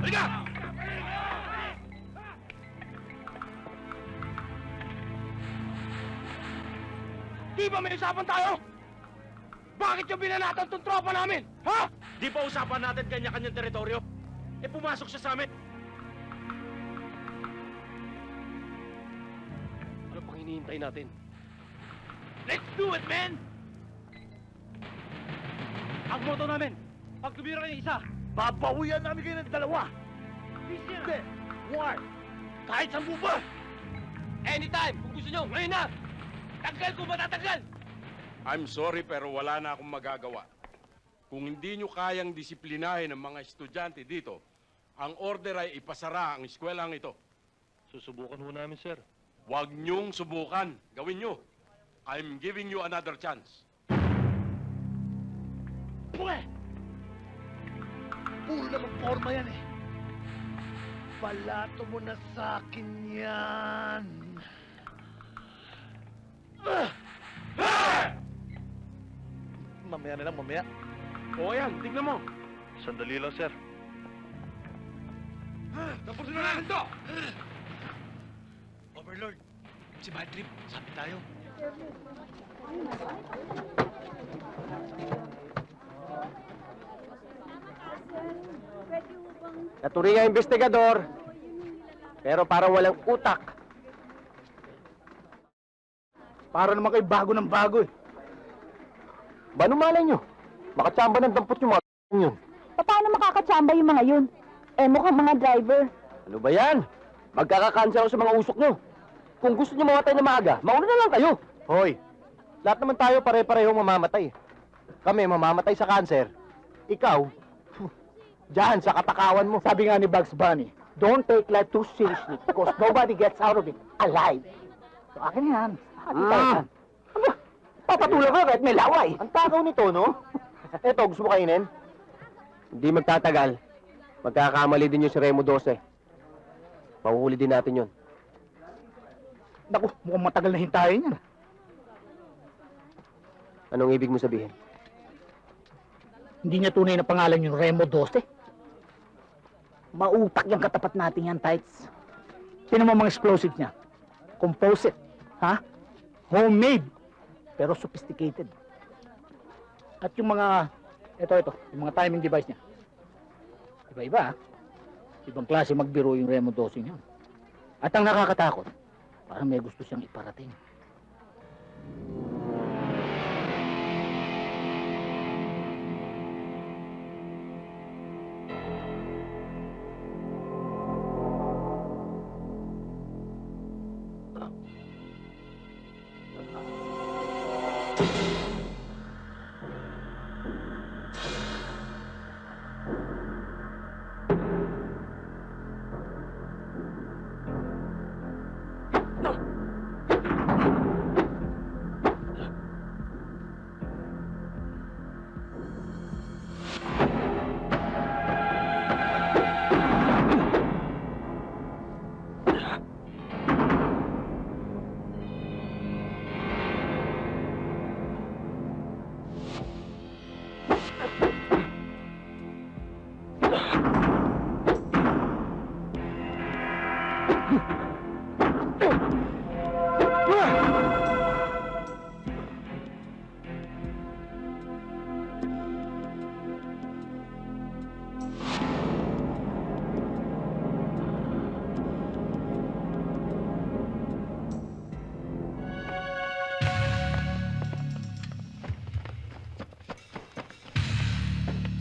Halika! Di ba may usapan tayo? Bakit yung binanatan tong tropa namin? Ha? Di ba usapan natin kanya-kanyang teritoryo? Eh pumasok siya sa amin. Ano pang hinihintay natin? Let's do it, man! Ang moto namin, pag tumira kayo isa, babawian namin kayo ng dalawa. Hindi, war. Kahit 10 ba? Anytime, kung gusto nyo, ngayon na! Tanggal kung matatanggal! I'm sorry pero wala na akong magagawa. Kung hindi nyo kayang disiplinahin ang mga estudyante dito, ang order ay ipasara ang eskwelahan ito. Susubukan ho namin, sir. Huwag nyong subukan. Gawin nyo. I'm giving you another chance. Pure! Puro naman forma yan eh. Palato mo na sa akin yan. Mamaya na lang, mamaya. O yan, tignan mo. Sandali lang, sir. Tapusin na natin to! Overlord, si Bad Trip, sabi tayo. Naturingang investigador, pero parang walang utak. Para naman kayo bago ng bago eh. Ba malay nyo? Makatsamba ng dampot yung mga yun. Paano makakatsamba yung mga yun? Eh, mukhang mga driver. Ano ba yan? Magkakakanser ako sa mga usok nyo. Kung gusto nyo mamatay na maaga, mauna na lang kayo. Hoy, lahat naman tayo pare-parehong mamamatay. Kami mamamatay sa kanser. Ikaw, diyan sa katakawan mo. Sabi nga ni Bugs Bunny, don't take life too seriously because nobody gets out of it alive. So akin yan. Akin tayo yan. Aba, papatulang ka kahit may laway. Ang takaw nito, no? Eto, gusto mo kainin? Hindi magtatagal. Magkakamali din yung si Remo 12. Mahuhuli din natin yun. Naku, mukhang matagal na hintayin yan. Anong ibig mo sabihin? Hindi niya tunay na pangalan yung Remo 12. Mautak yung katapat natin yan, Tights. Sino mo mga explosives niya? Composite, ha? Homemade, pero sophisticated. At yung mga, ito, yung mga timing device niya. Iba-iba, ha? Ibang klase magbiro yung Remo 12 niya. At ang nakakatakot, parang may gusto siyang iparating.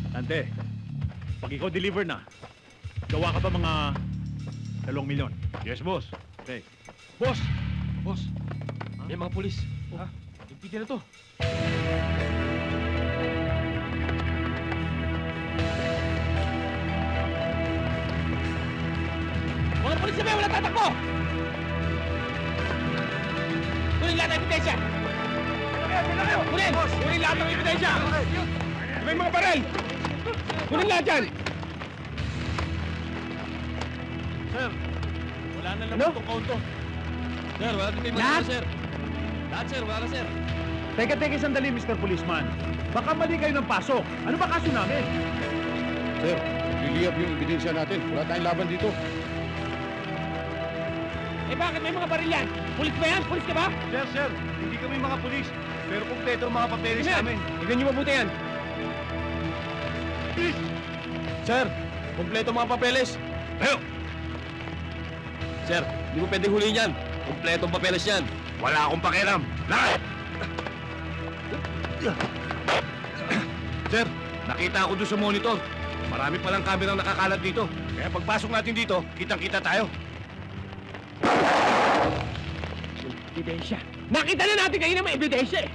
Tante, pag ikaw deliver na, gawa ka ba mga 2 milyon? Yes, boss. Okay. Boss! Boss, may mga pulis. Ha? Impide na to. Mga pulis na may walang tatakbo! Kunin lahat ng ebidensya! Kunin! Kunin lahat ng ebidensya! May mga baril! Kunin lahat yan! Sir, wala na lang Ano? itong konto. Sir, wala din Lahat? sir. Lahat, sir. Wala na, sir. Teka, sandali, Mr. Policeman. Baka mali kayo ng pasok. Ano ba kaso namin? Sir, liliyap yung ebidensya natin. Wala tayong laban dito. Eh bakit may mga baril yan? Pulis ba yan? Pulis ka ba? Sir, hindi kami mga pulis. Pero kumpleto ang mga papeles namin. Tignan niyo mabuti yan. Sir, kumpleto mga papeles. Tayo! Sir, hindi mo pwedeng huliin yan. Kumpletong papeles yan. Wala akong pakialam. Lakad! Sir, nakita ako doon sa monitor. Marami palang kamerang nakakalat dito. Kaya pagpasok natin dito, kitang-kita tayo. Ebidensya. Nakita na natin kanina may ebidensya eh.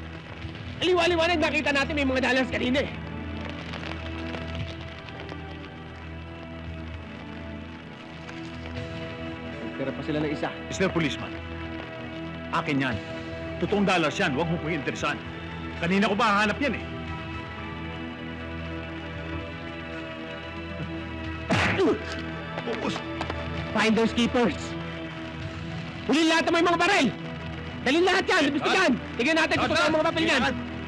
Aliwa-liwanag nakita natin may mga dalas kanina eh. Tira pa sila ng isa. Mr. Policeman, akin yan. Totoong dollars yan, huwag mo pong interesan. Kanina ko ba hahanap yan eh? Find those keepers. Hulin lahat ng may mga baril. Dalhin lahat yan. Imbestigahan. Tignan natin kung totoo ang mga papel yan.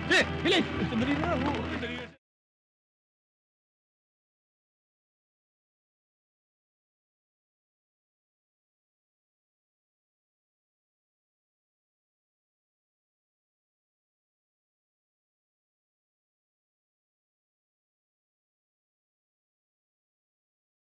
Sige! Bilis. Sandali na. Sandali na.